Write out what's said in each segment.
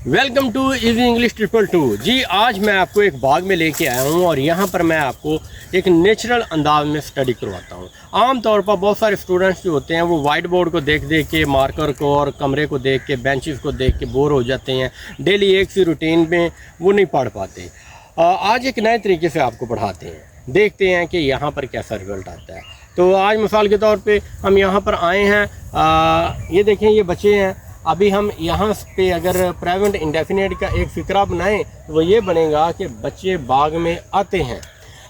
Welcome to easy English 222। जी आज मैं आपको एक बाग में लेके आया हूँ और यहाँ पर मैं आपको एक नेचुरल अंदाज में स्टडी करवाता हूँ। आम तौर पर बहुत सारे स्टूडेंट्स जो होते हैं वो वाइट बोर्ड को देख देख के, मार्कर को और कमरे को देख के, बेंचेस को देख के बोर हो जाते हैं। डेली एक सी रूटीन में वो नहीं पढ़ पाते। आज एक नए तरीके से आपको पढ़ाते हैं, देखते हैं कि यहाँ पर कैसा रिज़ल्ट आता है। तो आज मिसाल के तौर पे हम यहाँ पर आए हैं, ये देखें ये बच्चे हैं। अभी हम यहाँ पे अगर प्रेजेंट इंडेफिनिट का एक फ़िक्रा बनाएं तो वो ये बनेगा कि बच्चे बाग में आते हैं।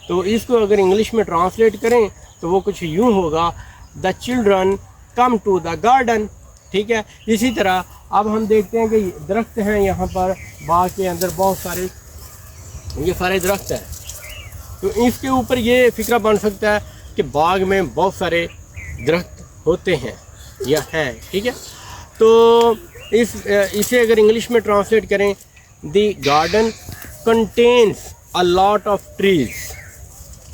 तो इसको अगर इंग्लिश में ट्रांसलेट करें तो वो कुछ यूँ होगा, the children come to the garden. ठीक है, इसी तरह अब हम देखते हैं कि दरख्त हैं यहाँ पर बाग के अंदर, बहुत सारे ये सारे दरख्त हैं। तो इसके ऊपर ये फ़िक्रा बन सकता है कि बाग में बहुत सारे दरख्त होते हैं या हैं। ठीक है, तो इसे अगर इंग्लिश में ट्रांसलेट करें, the garden contains a lot of trees.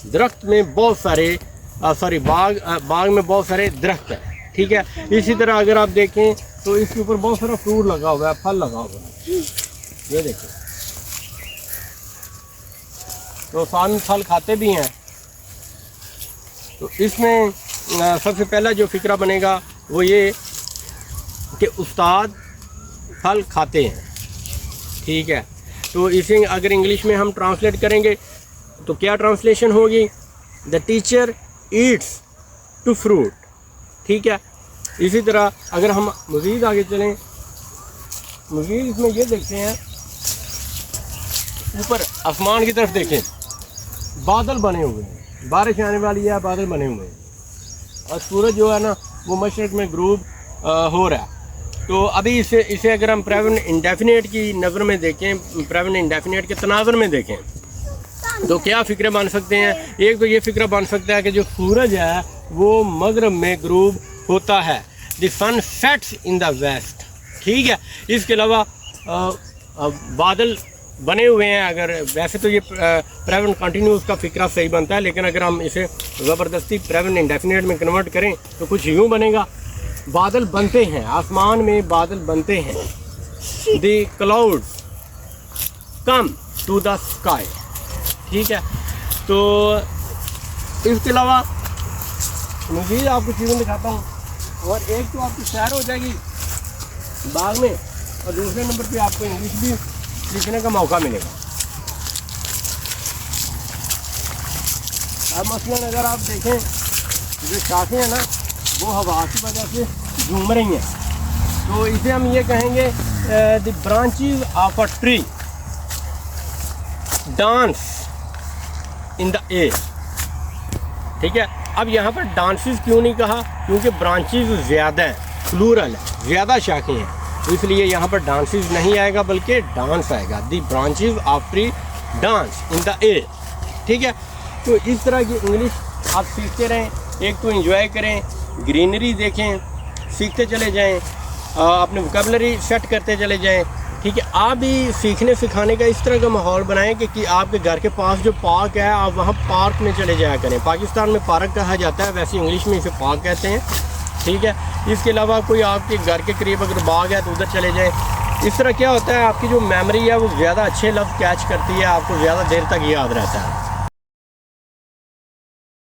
दरख्त में बहुत सारे बाग में बहुत सारे दरख्त हैं। ठीक है, इसी तरह अगर आप देखें तो इसके ऊपर बहुत सारा फ्रूट लगा हुआ है, फल लगा हुआ है। ये देखें, तो साथ फल खाते भी हैं। तो इसमें सबसे पहला जो फ़िक्रा बनेगा वो ये कि उस्ताद फल खाते हैं। ठीक है, तो इसे अगर इंग्लिश में हम ट्रांसलेट करेंगे तो क्या ट्रांसलेशन होगी, the teacher Yeats to fruit. ठीक है, इसी तरह अगर हम मज़ीद आगे चलें, मज़ीद इसमें ये देखते हैं, ऊपर आसमान की तरफ देखें, बादल बने हुए हैं, बारिश आने वाली है, बादल बने हुए हैं और सूरज जो है ना वो मशरक़ में ग्रूब हो रहा है। तो अभी इसे अगर हम प्रेजेंट इंडेफिनिट की नज़र में देखें, प्रेजेंट इंडेफिनिट के तनाज़ुर में देखें तो क्या फ़िक्रे बन सकते हैं। एक तो ये फ़िक्रा बन सकता है कि जो सूरज है वो मगरब में ग्रूब होता है, the sun sets in the west. ठीक है, इसके अलावा बादल बने हुए हैं। अगर वैसे तो ये प्रेजेंट कंटिन्यूस का फ़िक्रा सही बनता है, लेकिन अगर हम इसे ज़बरदस्ती प्रेजेंट इंडेफिनिट में कन्वर्ट करें तो कुछ यूँ बनेगा, बादल बनते हैं, आसमान में बादल बनते हैं, the clouds come to the sky. ठीक है, तो इसके अलावा मज़ीद आपको चीज़ें दिखाता हूँ और एक तो आपकी सैर हो जाएगी बाग में और दूसरे नंबर पे आपको इंग्लिश भी सीखने का मौका मिलेगा। अब मसलन अगर आप देखें जो शाखें हैं ना वो हवा की वजह से झूम रही हैं, तो इसे हम ये कहेंगे the branches of a tree dance in the air. ठीक है, अब यहाँ पर डांसेस क्यों नहीं कहा, क्योंकि ब्रांचेस ज़्यादा हैं, प्लूरल है, ज़्यादा शाखें हैं, तो इसलिए यहाँ पर डांसेस नहीं आएगा बल्कि डांस आएगा, the branches of tree dance in the air. ठीक है, तो इस तरह की इंग्लिश आप सीखते रहें, एक तो एंजॉय करें, ग्रीनरी देखें, सीखते चले जाएं, अपने वोकैबुलरी सेट करते चले जाएं। ठीक है, आप भी सीखने सिखाने का इस तरह का माहौल बनाएं कि आपके घर के पास जो पार्क है आप वहाँ पार्क में चले जाया करें। पाकिस्तान में पार्क कहा जाता है, वैसे इंग्लिश में इसे पार्क कहते हैं। ठीक है, इसके अलावा कोई आपके घर के करीब अगर बाग है तो उधर चले जाएँ। इस तरह क्या होता है, आपकी जो मेमोरी है वो ज़्यादा अच्छे लफ्ज़ कैच करती है, आपको ज़्यादा देर तक याद रहता है।